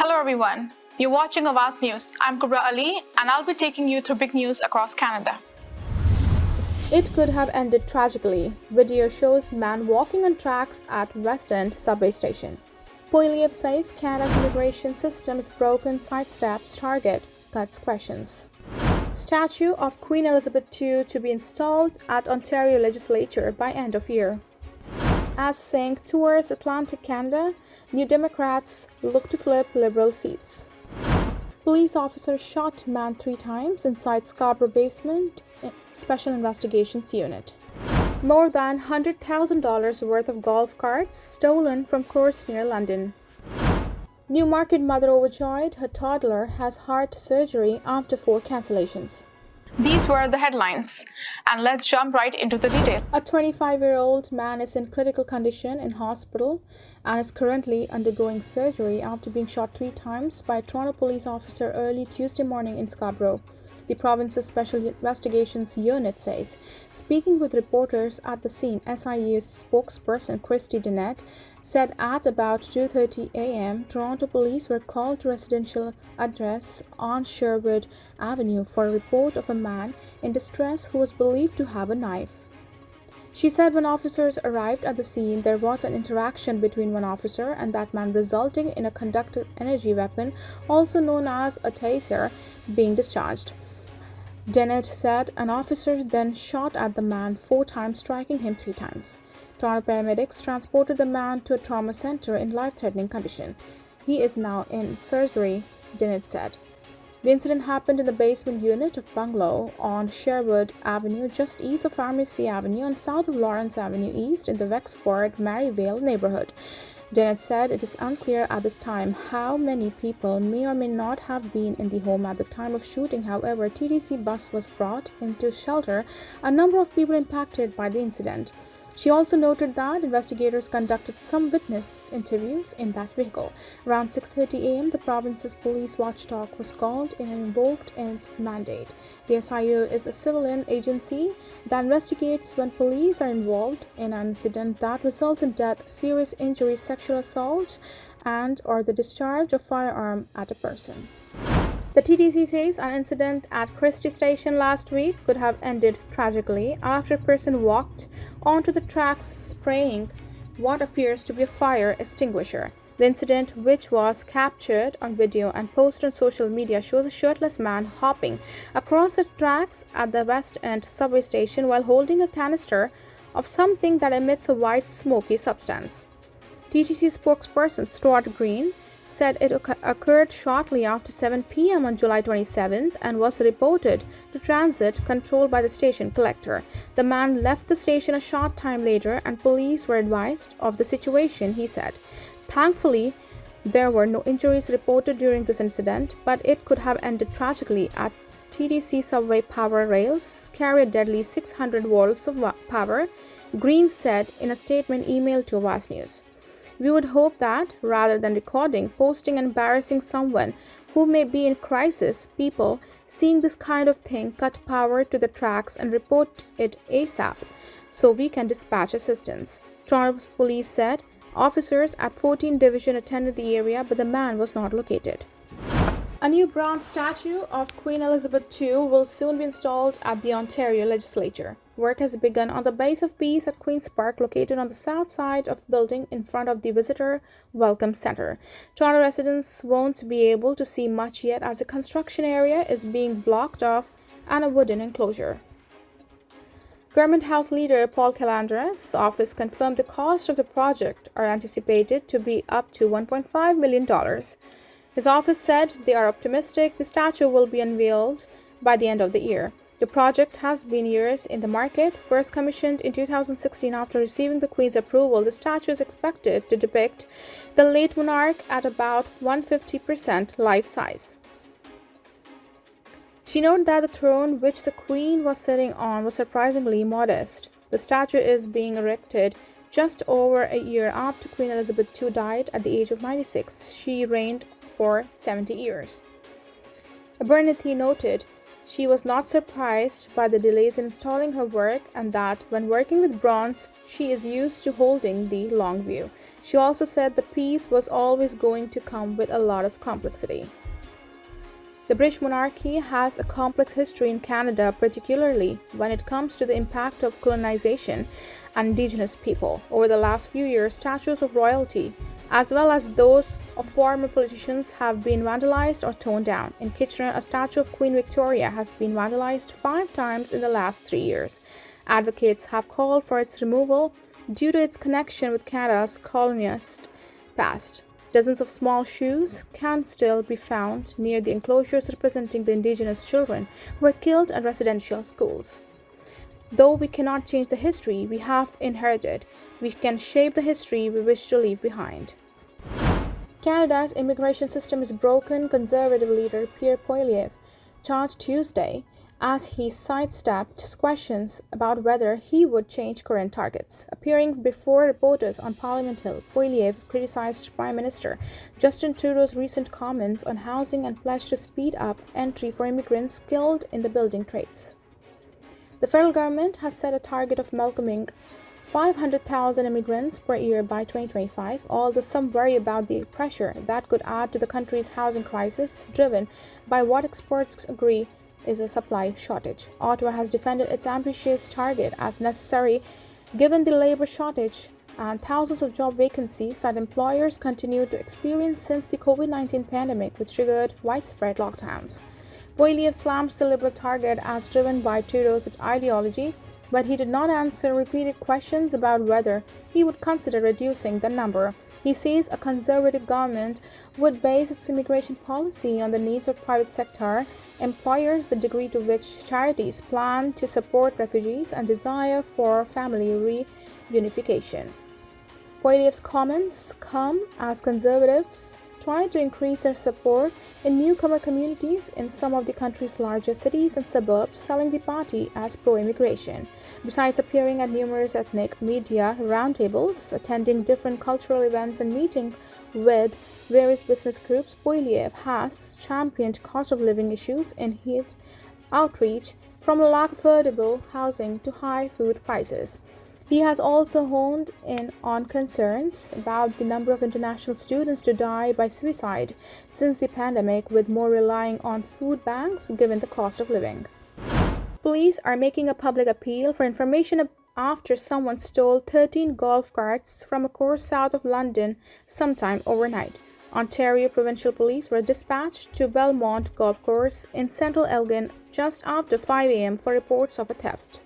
Hello everyone, you're watching Awaz News. I'm Kubra Ali and I'll be taking you through big news across Canada. It could have ended tragically. Video shows man walking on tracks at West End subway station. Poilievre says Canada's immigration system is broken, sidesteps target, cuts questions. Statue of Queen Elizabeth II to be installed at Ontario Legislature by end of year. As sink towards Atlantic Canada, New Democrats look to flip Liberal seats. Police officer shot man 3 times inside Scarborough basement Special Investigations Unit. More than $100,000 worth of golf carts stolen from course near London. Newmarket mother overjoyed her toddler has heart surgery after 4 cancellations. These were the headlines, and let's jump right into the detail. A 25-year-old man is in critical condition in hospital and is currently undergoing surgery after being shot 3 times by a Toronto police officer early Tuesday morning in Scarborough, the province's Special Investigations Unit says. Speaking with reporters at the scene, SIU's spokesperson Christy Dennett said at about 2:30 a.m. Toronto police were called to a residential address on Sherwood Avenue for a report of a man in distress who was believed to have a knife. She said when officers arrived at the scene, there was an interaction between one officer and that man resulting in a conductive energy weapon, also known as a taser, being discharged. Dennett said an officer then shot at the man 4 times, striking him 3 times. Toronto paramedics transported the man to a trauma center in life-threatening condition. He is now in surgery, Dennett said. The incident happened in the basement unit of bungalow on Sherwood Avenue, just east of Pharmacy Avenue and south of Lawrence Avenue East in the Wexford Maryvale neighborhood. Dennett said it is unclear at this time how many people may or may not have been in the home at the time of shooting. However, TTC bus was brought into shelter a number of people impacted by the incident. She also noted that investigators conducted some witness interviews in that vehicle. Around 6:30 a.m., the province's police watchdog was called in and invoked its mandate. The SIU is a civilian agency that investigates when police are involved in an incident that results in death, serious injury, sexual assault, and/or the discharge of firearm at a person. The TTC says an incident at Christie Station last week could have ended tragically after a person walked onto the tracks spraying what appears to be a fire extinguisher. The incident, which was captured on video and posted on social media, shows a shirtless man hopping across the tracks at the West End subway station while holding a canister of something that emits a white smoky substance. TTC spokesperson Stuart Green said it occurred shortly after 7 p.m. on July 27th and was reported to transit controlled by the station collector. The man left the station a short time later and police were advised of the situation, he said. Thankfully, there were no injuries reported during this incident, but it could have ended tragically as TTC subway power rails carry a deadly 600 volts of power, Green said in a statement emailed to Awaz News. We would hope that, rather than recording, posting, and embarrassing someone who may be in crisis, people seeing this kind of thing cut power to the tracks and report it ASAP so we can dispatch assistance. Toronto police said officers at 14th Division attended the area, but the man was not located. A new bronze statue of Queen Elizabeth II will soon be installed at the Ontario Legislature. Work has begun on the base of Peace at Queen's Park, located on the south side of the building in front of the Visitor Welcome Centre. Toronto residents won't be able to see much yet as the construction area is being blocked off and a wooden enclosure. Government House Leader Paul Calandra's office confirmed the cost of the project are anticipated to be up to $1.5 million. His office said they are optimistic the statue will be unveiled by the end of the year. The project has been years in the market. First commissioned in 2016 after receiving the Queen's approval, the statue is expected to depict the late monarch at about 150% life size. She noted that the throne which the Queen was sitting on was surprisingly modest. The statue is being erected just over a year after Queen Elizabeth II died at the age of 96. She reigned for 70 years. Abernethy noted she was not surprised by the delays in installing her work and that when working with bronze, she is used to holding the long view. She also said the peace was always going to come with a lot of complexity. The British monarchy has a complex history in Canada, particularly when it comes to the impact of colonization on Indigenous people. Over the last few years, statues of royalty, as well as those of former politicians, have been vandalized or torn down. In Kitchener, a statue of Queen Victoria has been vandalized 5 times in the last 3 years. Advocates have called for its removal due to its connection with Canada's colonialist past. Dozens of small shoes can still be found near the enclosures representing the Indigenous children who were killed at residential schools. Though we cannot change the history we have inherited, we can shape the history we wish to leave behind. Canada's immigration system is broken, Conservative leader Pierre Poilievre charged Tuesday as he sidestepped questions about whether he would change current targets. Appearing before reporters on Parliament Hill, Poilievre criticized Prime Minister Justin Trudeau's recent comments on housing and pledged to speed up entry for immigrants skilled in the building trades. The federal government has set a target of welcoming 500,000 immigrants per year by 2025, although some worry about the pressure that could add to the country's housing crisis, driven by what experts agree is a supply shortage. Ottawa has defended its ambitious target as necessary given the labor shortage and thousands of job vacancies that employers continue to experience since the COVID-19 pandemic, which triggered widespread lockdowns. Poilievre slams the Liberal target as driven by Trudeau's ideology, but he did not answer repeated questions about whether he would consider reducing the number. He says a Conservative government would base its immigration policy on the needs of private sector employers, the degree to which charities plan to support refugees, and desire for family reunification. Poilievre's comments come as Conservatives try to increase their support in newcomer communities in some of the country's largest cities and suburbs, selling the party as pro-immigration. Besides appearing at numerous ethnic media roundtables, attending different cultural events, and meeting with various business groups, Poilievre has championed cost of living issues in his outreach, from a lack of affordable housing to high food prices. He has also honed in on concerns about the number of international students to die by suicide since the pandemic, with more relying on food banks given the cost of living. Police are making a public appeal for information after someone stole 13 golf carts from a course south of London sometime overnight. Ontario Provincial Police were dispatched to Belmont Golf Course in central Elgin just after 5 a.m. for reports of a theft.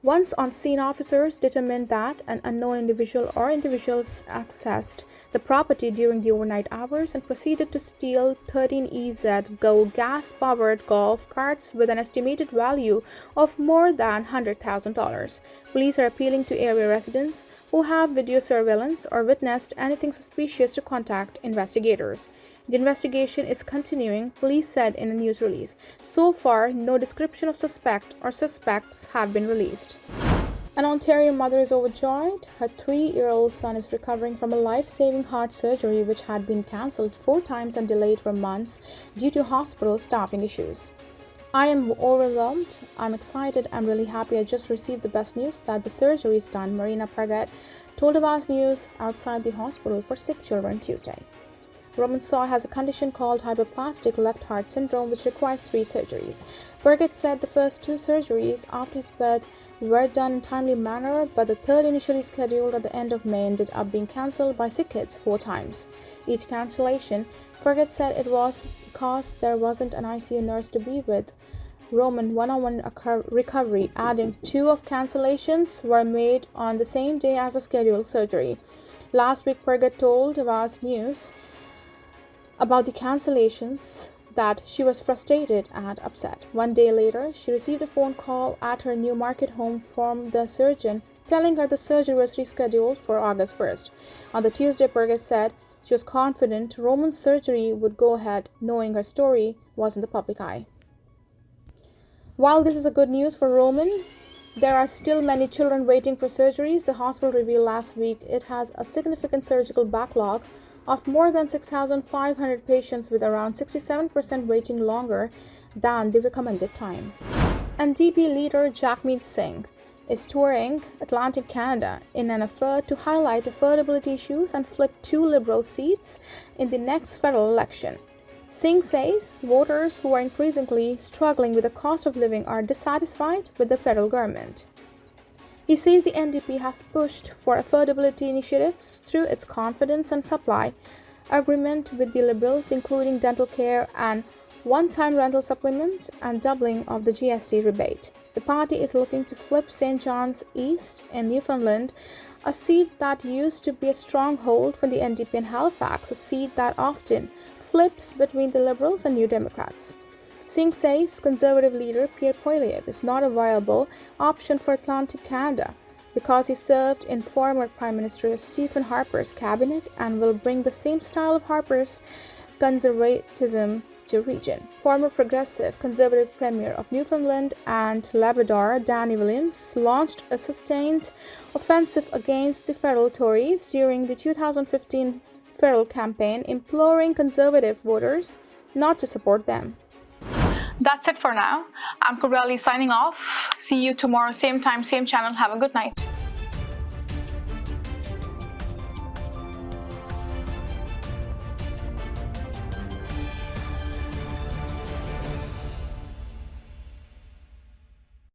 Once on-scene officers determined that an unknown individual or individuals accessed the property during the overnight hours and proceeded to steal 13 EZ-GO gas-powered golf carts with an estimated value of more than $100,000. Police are appealing to area residents who have video surveillance or witnessed anything suspicious to contact investigators. The investigation is continuing, police said in a news release. So far, no description of suspect or suspects have been released. An Ontario mother is overjoyed. Her 3-year-old son is recovering from a life-saving heart surgery which had been cancelled 4 times and delayed for months due to hospital staffing issues. I am overwhelmed. I'm excited. I'm really happy. I just received the best news that the surgery is done, Marina Pragat told Awaz News outside the hospital for sick children Tuesday. Roman Saw has a condition called hyperplastic left heart syndrome, which requires 3 surgeries. Birgit said the first 2 surgeries after his birth were done in a timely manner, but the third, initially scheduled at the end of May, ended up being cancelled by sick kids 4 times. Each cancellation, Birgit said it was because there wasn't an ICU nurse to be with Roman one-on-one recovery, adding 2 of cancellations were made on the same day as the scheduled surgery. Last week, Birgit told Awaz News about the cancellations that she was frustrated and upset. 1 day later, she received a phone call at her Newmarket home from the surgeon telling her the surgery was rescheduled for August 1st. On the Tuesday, Birgit said she was confident Roman's surgery would go ahead, knowing her story was in the public eye. While this is a good news for Roman, there are still many children waiting for surgeries. The hospital revealed last week it has a significant surgical backlog of more than 6,500 patients, with around 67% waiting longer than the recommended time. NDP leader Jagmeet Singh is touring Atlantic Canada in an effort to highlight affordability issues and flip 2 Liberal seats in the next federal election. Singh says voters who are increasingly struggling with the cost of living are dissatisfied with the federal government. He says the NDP has pushed for affordability initiatives through its confidence and supply agreement with the Liberals, including dental care and one-time rental supplement and doubling of the GST rebate. The party is looking to flip St. John's East in Newfoundland, a seat that used to be a stronghold for the NDP, in Halifax, a seat that often flips between the Liberals and New Democrats. Singh says Conservative leader Pierre Poilievre is not a viable option for Atlantic Canada because he served in former Prime Minister Stephen Harper's cabinet and will bring the same style of Harper's conservatism to region. Former Progressive Conservative Premier of Newfoundland and Labrador, Danny Williams, launched a sustained offensive against the federal Tories during the 2015 federal campaign, imploring Conservative voters not to support them. That's it for now. I'm Kubra Ali signing off. See you tomorrow, same time, same channel. Have a good night.